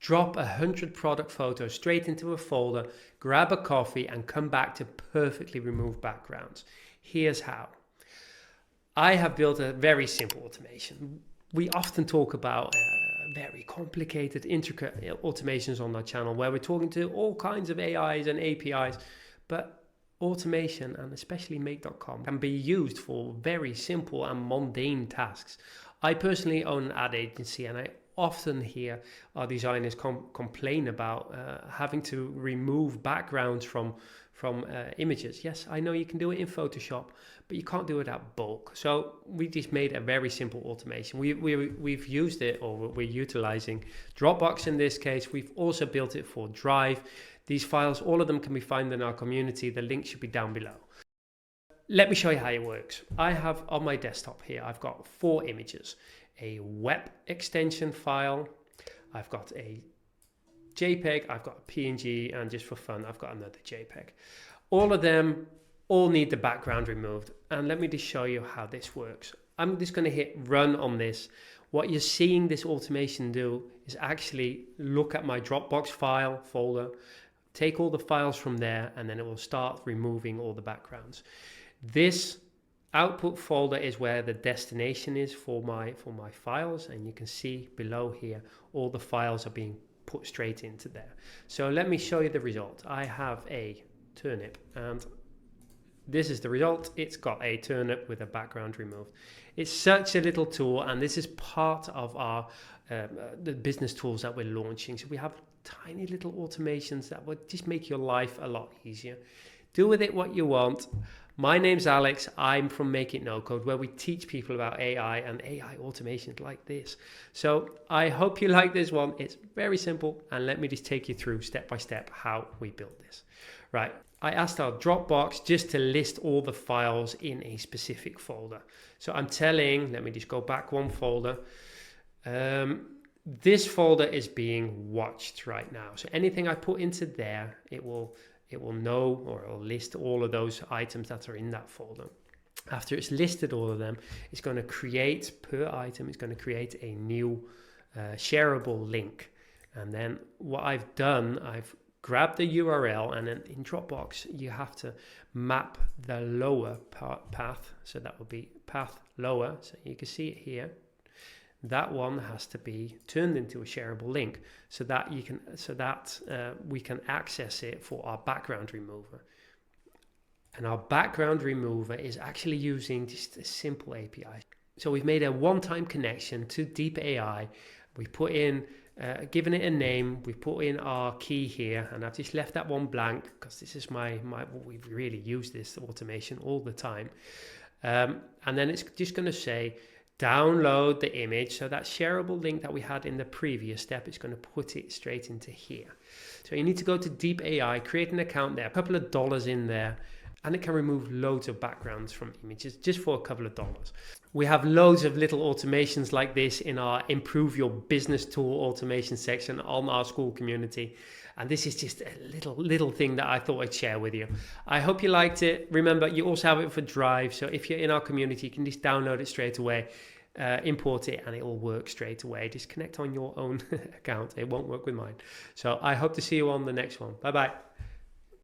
drop 100 product photos straight into a folder, grab a coffee, and come back to perfectly remove backgrounds. Here's how. I have built a very simple automation. We often talk about very complicated, intricate automations on our channel where we're talking to all kinds of AIs and APIs, but automation, and especially make.com, can be used for very simple and mundane tasks. I personally own an ad agency, and I often hear our designers complain about having to remove backgrounds from images. Yes, I know you can do it in Photoshop, but you can't do it at bulk. So we just made a very simple automation. We've used it, or we're utilizing Dropbox in this case. We've also built it for Drive. These files, all of them can be found in our community. The link should be down below. Let me show you how it works. I have on my desktop here, I've got 4 images. A web extension file, I've got a JPEG, I've got a PNG, and just for fun, I've got another JPEG. All of them all need the background removed. And let me just show you how this works. I'm just going to hit run on this. What you're seeing this automation do is actually look at my Dropbox file folder, take all the files from there, and then it will start removing all the backgrounds. This output folder is where the destination is for my files, and you can see below here all the files are being put straight into there. So let me show you the result. I have a turnip, and this is the result. It's got a turnip with a background removed. It's such a little tool, and this is part of our the business tools that we're launching. So we have tiny little automations that would just make your life a lot easier. Do with it what you want. My name's Alex. I'm from Make It No Code, where we teach people about AI and AI automations like this. So I hope you like this one. It's very simple, and let me just take you through step by step how we built this. Right. I asked our Dropbox just to list all the files in a specific folder. So I'm telling, let me just go back one folder. This folder is being watched right now. So anything I put into there, it will know, or it'll list all of those items that are in that folder. After it's listed all of them, it's going to create per item, it's going to create a new shareable link. And then what I've done, I've grabbed the URL, and then in Dropbox, you have to map the lower path. So that will be path lower. So you can see it here. That one has to be turned into a shareable link so that we can access it for our background remover. And our background remover is actually using just a simple API. So we've made a one-time connection to Deep AI. We put in, given it a name, we put in our key here, and I've just left that one blank because this is we really use this automation all the time. And then it's just going to say, download the image. So that shareable link that we had in the previous step, it's going to put it straight into here. So you need to go to Deep AI, create an account there, a couple of dollars in there, and it can remove loads of backgrounds from images just for a couple of dollars. We have loads of little automations like this in our Improve Your Business Tool automation section on our school community. And this is just a little thing that I thought I'd share with you. I hope you liked it. Remember, you also have it for Drive. So if you're in our community, you can just download it straight away, import it, and it will work straight away. Just connect on your own account. It won't work with mine. So I hope to see you on the next one. Bye-bye.